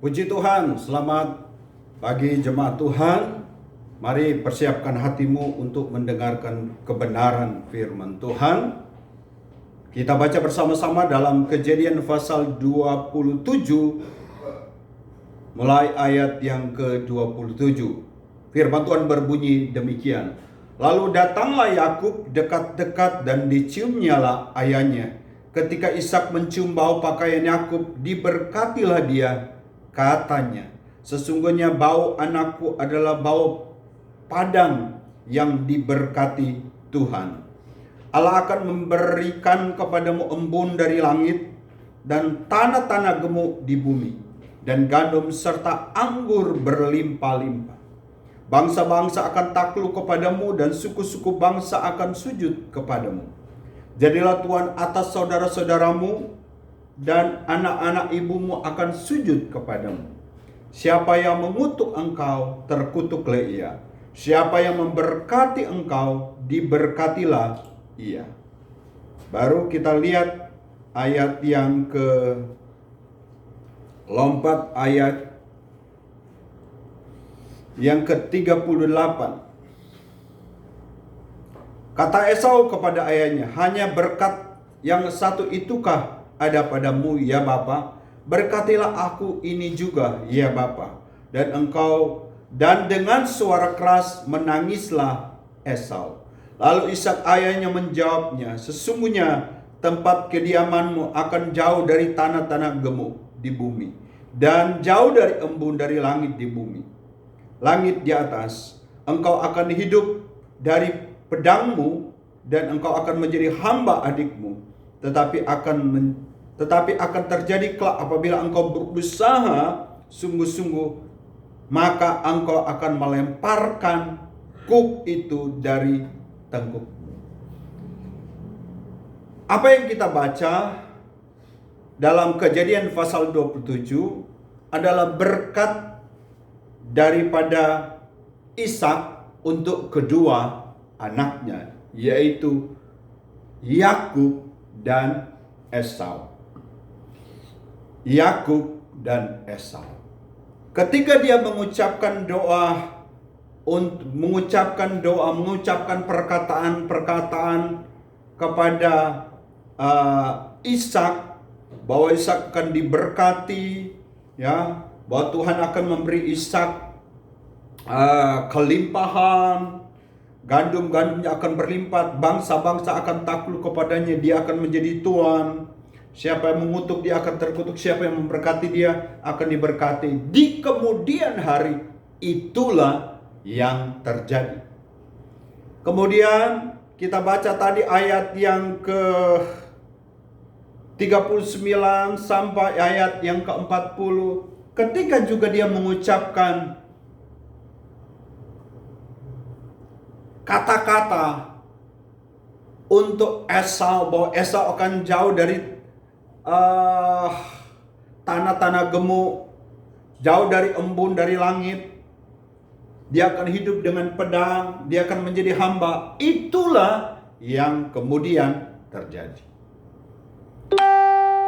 Puji Tuhan, selamat pagi jemaat Tuhan. Mari persiapkan hatimu untuk mendengarkan kebenaran firman Tuhan. Kita baca bersama-sama dalam Kejadian pasal 27 mulai ayat yang ke-27. Firman Tuhan berbunyi demikian. Lalu datanglah Yakub dekat-dekat dan diciumnyalah ayahnya. Ketika Ishak mencium bau pakaian Yakub, diberkatilah dia. Katanya, sesungguhnya bau anakku adalah bau padang yang diberkati Tuhan. Allah akan memberikan kepadamu embun dari langit dan tanah-tanah gemuk di bumi, dan gandum serta anggur berlimpah-limpah. Bangsa-bangsa akan takluk kepadamu dan suku-suku bangsa akan sujud kepadamu. Jadilah Tuhan atas saudara-saudaramu, dan anak-anak ibumu akan sujud kepadamu. Siapa yang mengutuk engkau, terkutuklah ia. Siapa yang memberkati engkau, diberkatilah ia. Baru kita lihat ayat yang lompat ayat yang ke-38. Kata Esau kepada ayahnya, hanya berkat yang satu itukah ada padamu, ya Bapa? Berkatilah aku ini juga, ya Bapa. Dan dengan suara keras menangislah Esau. Lalu Ishak ayahnya menjawabnya, sesungguhnya tempat kediamanmu akan jauh dari tanah-tanah gemuk di bumi, dan jauh dari embun dari langit di bumi. Langit di atas, engkau akan hidup dari pedangmu, dan engkau akan menjadi hamba adikmu. Tetapi akan terjadi kelak apabila engkau berusaha sungguh-sungguh, maka engkau akan melemparkan kuk itu dari tengkukmu. Apa yang kita baca dalam Kejadian pasal 27 adalah berkat daripada Ishak untuk kedua anaknya, yaitu Yakub dan Esau. Yakub dan Esau. Ketika dia mengucapkan perkataan kepada Ishak, bahwa Ishak akan diberkati, ya, bahwa Tuhan akan memberi Ishak kelimpahan, gandum-gandumnya akan berlimpah, bangsa-bangsa akan takluk kepadanya, dia akan menjadi tuan. Siapa yang mengutuk dia akan terkutuk, siapa yang memberkati dia akan diberkati. Di kemudian hari itulah yang terjadi. Kemudian kita baca tadi ayat yang ke-39 sampai ayat yang ke-40. Ketika juga dia mengucapkan kata-kata untuk Esau, bahwa Esau akan jauh dari tanah-tanah gemuk, jauh dari embun dari langit, dia akan hidup dengan pedang, dia akan menjadi hamba. Itulah yang kemudian terjadi.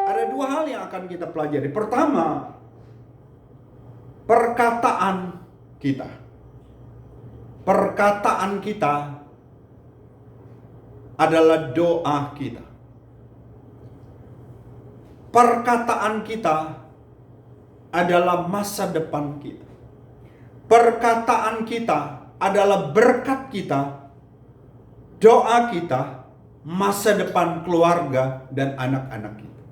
Ada dua hal yang akan kita pelajari. Pertama, perkataan kita. Perkataan kita adalah doa kita. Perkataan kita adalah masa depan kita. Perkataan kita adalah berkat kita, doa kita, masa depan keluarga dan anak-anak kita.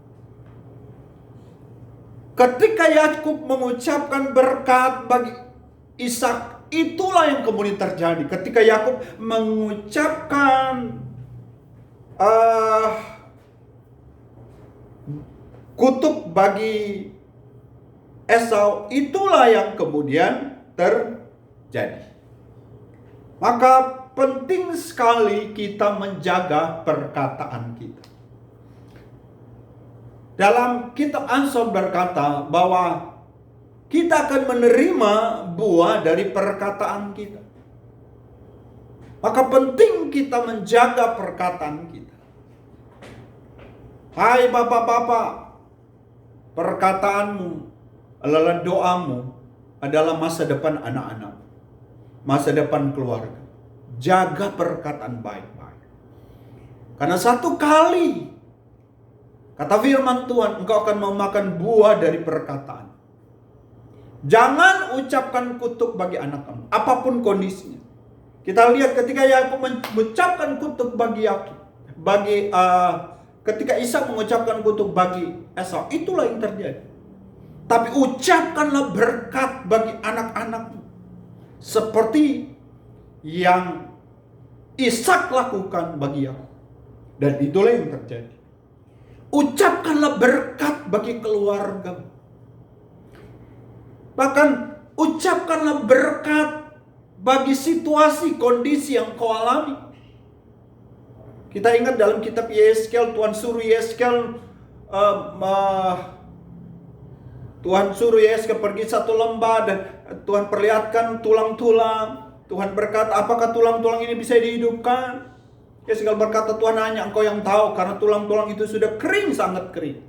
Ketika Yakub mengucapkan berkat bagi Ishak, itulah yang kemudian terjadi. Ketika Yakub mengucapkan kutuk bagi Esau, itulah yang kemudian terjadi. Maka penting sekali kita menjaga perkataan kita. Dalam kitab Amsal berkata bahwa kita akan menerima buah dari perkataan kita. Maka penting kita menjaga perkataan kita. Hai bapak-bapak, perkataanmu adalah doamu adalah masa depan anak-anak, masa depan keluarga. Jaga perkataan baik-baik. Karena satu kali, kata firman Tuhan, engkau akan memakan buah dari perkataan. Jangan ucapkan kutuk bagi anak kamu, apapun kondisinya. Kita lihat ketika Yakub mengucapkan kutuk bagi Yakub, ketika Ishak mengucapkan kutuk bagi Esau, itulah yang terjadi. Tapi ucapkanlah berkat bagi anak-anakmu, seperti yang Ishak lakukan bagi Yakub. Dan itulah yang terjadi. Ucapkanlah berkat bagi keluargamu. Bahkan ucapkanlah berkat bagi situasi, kondisi yang kau alami. Kita ingat dalam kitab Yeskel, Tuhan suruh Yeskel pergi satu lembah dan Tuhan perlihatkan tulang-tulang. Tuhan berkata, apakah tulang-tulang ini bisa dihidupkan? Yeskel berkata, Tuhan hanya engkau yang tahu, karena tulang-tulang itu sudah kering, sangat kering.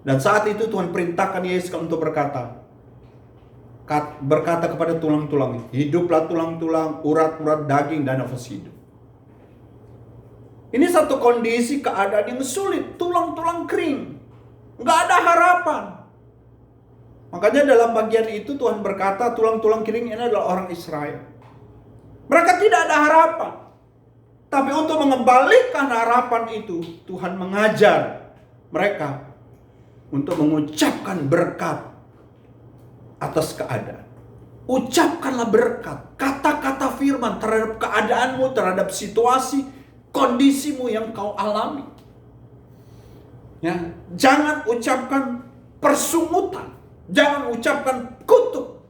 Dan saat itu Tuhan perintahkan Yeskel untuk berkata kepada tulang-tulang, hiduplah tulang-tulang, urat-urat daging dan nafas hidup. Ini satu kondisi keadaan yang sulit, tulang-tulang kering, nggak ada harapan. Makanya dalam bagian itu Tuhan berkata, tulang-tulang kering ini adalah orang Israel. Mereka tidak ada harapan. Tapi untuk mengembalikan harapan itu, Tuhan mengajar mereka untuk mengucapkan berkat atas keadaan. Ucapkanlah berkat, kata-kata firman terhadap keadaanmu, terhadap situasi, kondisimu yang kau alami. Ya, jangan ucapkan persungutan, jangan ucapkan kutuk,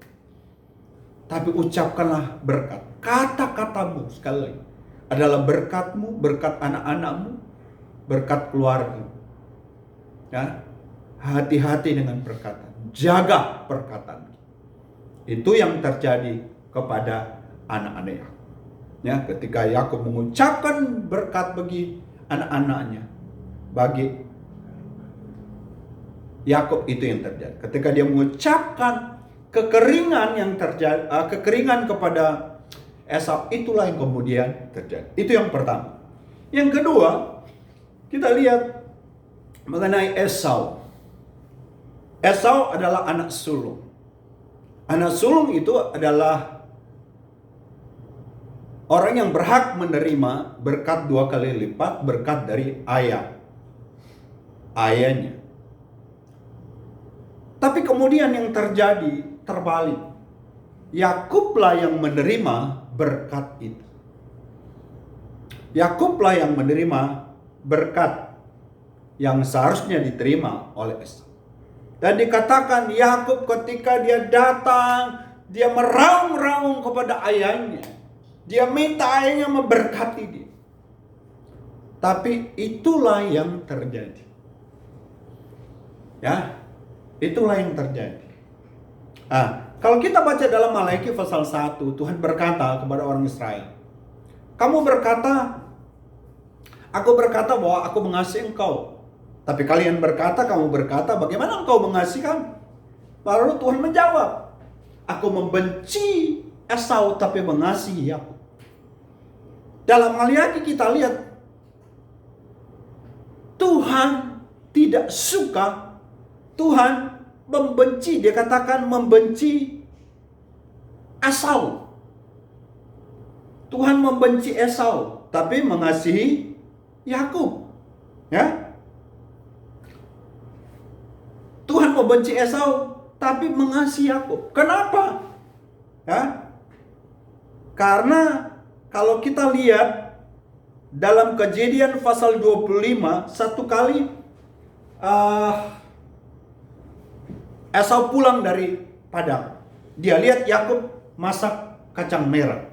tapi ucapkanlah berkat. Kata-katamu sekali lagi adalah berkatmu, berkat anak-anakmu, berkat keluarga. Ya, hati-hati dengan perkataan, jaga perkataan. Itu yang terjadi kepada anak-anak Yakub. Ya, ketika Yakub mengucapkan berkat bagi anak-anaknya, bagi Yakub itu yang terjadi. Ketika dia mengucapkan kekeringan yang terjadi, kekeringan kepada Esau, itulah yang kemudian terjadi. Itu yang pertama. Yang kedua, kita lihat mengenai Esau. Esau adalah anak sulung. Anak sulung itu adalah orang yang berhak menerima berkat 2 kali lipat berkat dari ayahnya. Tapi kemudian yang terjadi terbalik. Yakublah yang menerima berkat itu. Yakublah yang menerima berkat yang seharusnya diterima oleh Esau. Dan dikatakan Yakub ketika dia datang, dia meraung-raung kepada ayahnya. Dia minta ayahnya memberkati dia. Tapi itulah yang terjadi. Ya, itulah yang terjadi. Kalau kita baca dalam Maleakhi pasal 1, Tuhan berkata kepada orang Israel, kamu berkata, aku berkata bahwa aku mengasihi engkau. Tapi kalian berkata, kamu berkata, bagaimana engkau mengasihi kami? Lalu Tuhan menjawab, aku membenci Esau tapi mengasihi Yakub. Dalam Maleakhi kita lihat, Tuhan tidak suka, Tuhan membenci, dia katakan membenci Esau. Tuhan membenci Esau, tapi mengasihi Yakub. Ya, Tuhan membenci Esau, tapi mengasihi Yakub. Kenapa? Ya, karena kalau kita lihat dalam Kejadian pasal 25, satu kali Esau pulang dari padang. Dia lihat Yakub masak kacang merah.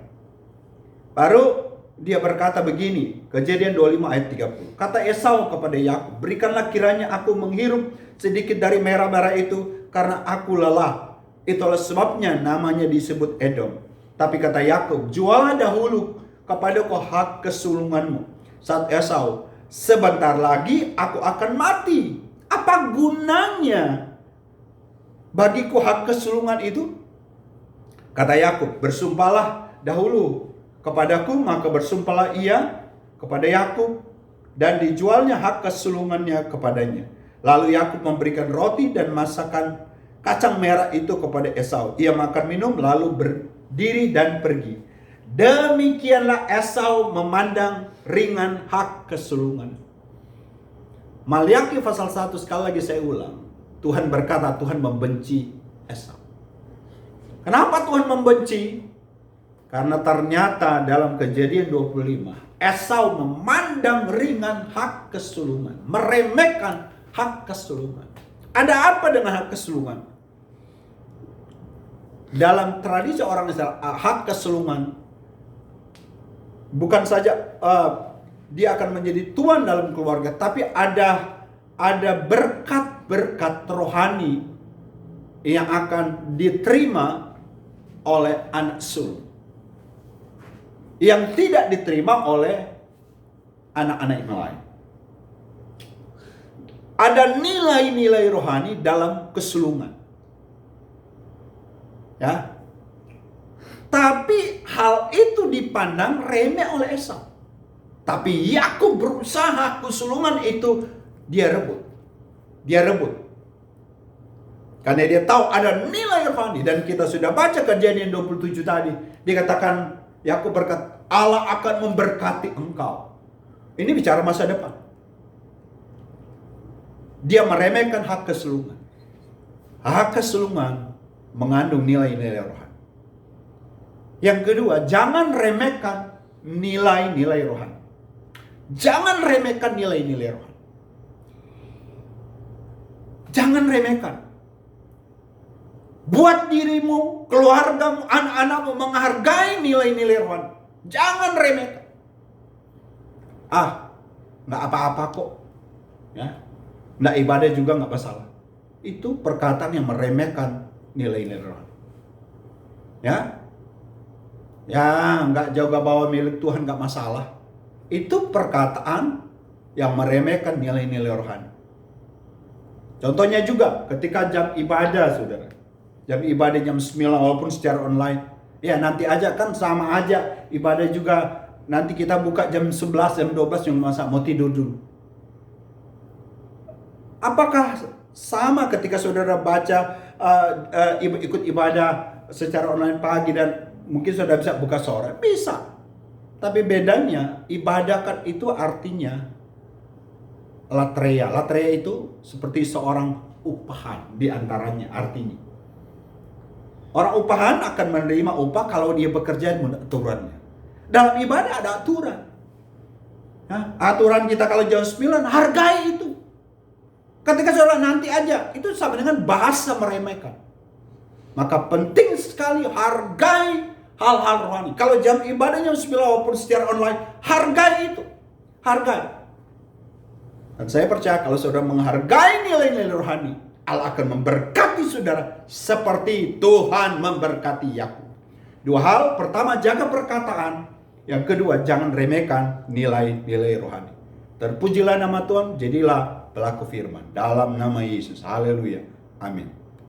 Baru dia berkata begini, Kejadian 25 ayat 30. Kata Esau kepada Yakub, berikanlah kiranya aku menghirup sedikit dari merah-merah itu, karena aku lelah. Itulah sebabnya namanya disebut Edom. Tapi kata Yakub, jualah dahulu kepadaku hak kesulunganmu. Saat Esau, sebentar lagi aku akan mati. Apa gunanya bagiku hak kesulungan itu, kata Yakub, bersumpahlah dahulu kepadaku, maka bersumpahlah ia kepada Yakub, dan dijualnya hak kesulungannya kepadanya. Lalu Yakub memberikan roti dan masakan kacang merah itu kepada Esau. Ia makan minum lalu berdiri dan pergi. Demikianlah Esau memandang ringan hak kesulungan. Maliaki pasal 1, sekali lagi saya ulang. Tuhan berkata Tuhan membenci Esau. Kenapa Tuhan membenci? Karena ternyata dalam Kejadian 25, Esau memandang ringan hak kesulungan, meremehkan hak kesulungan. Ada apa dengan hak kesulungan? Dalam tradisi orang Israel, hak kesulungan bukan saja dia akan menjadi tuan dalam keluarga, tapi ada berkat-berkat rohani yang akan diterima oleh anak sulung, yang tidak diterima oleh anak-anak yang lain. Ada nilai-nilai rohani dalam kesulungan. Ya. Tapi hal itu dipandang remeh oleh Esau. Tapi Yakub berusaha kesulungan itu dia rebut. Karena dia tahu ada nilai rohani, dan kita sudah baca Kejadian 27 tadi. Dikatakan Yakub berkata, Allah akan memberkati engkau. Ini bicara masa depan. Dia meremehkan hak kesulungan. Hak kesulungan mengandung nilai-nilai rohani. Yang kedua, jangan remehkan nilai-nilai rohani. Jangan remehkan nilai-nilai rohani. Jangan remehkan. Buat dirimu, keluargamu, anak-anakmu menghargai nilai-nilai rohani. Jangan remehkan. Nggak apa-apa kok. Ya. Nggak ibadah juga nggak masalah. Itu perkataan yang meremehkan nilai-nilai rohani. Ya, nggak jaga bawa milik Tuhan nggak masalah. Itu perkataan yang meremehkan nilai-nilai rohani. Contohnya juga ketika jam ibadah, saudara. Jam ibadah jam 9 walaupun secara online. Ya nanti aja kan sama aja. Ibadah juga nanti kita buka jam 11, jam 12 yang masa mau tidur dulu. Apakah sama ketika saudara baca ikut ibadah secara online pagi dan mungkin saudara bisa buka sore? Bisa. Tapi bedanya ibadah kan itu artinya latreia. Latreia itu seperti seorang upahan di antaranya artinya. Orang upahan akan menerima upah kalau dia bekerja menurut aturannya. Dalam ibadah ada aturan. Aturan kita kalau jam 9 hargai itu. Ketika saudara nanti aja, itu sama dengan bahasa meremehkan. Maka penting sekali hargai hal-hal rohani. Kalau jam ibadahnya 9 walaupun secara online, hargai itu. Hargai. Dan saya percaya kalau saudara menghargai nilai-nilai rohani, Allah akan memberkati saudara seperti Tuhan memberkati Yakub. Dua hal, pertama jaga perkataan. Yang kedua, jangan remehkan nilai-nilai rohani. Terpujilah nama Tuhan, jadilah pelaku firman. Dalam nama Yesus. Haleluya. Amin.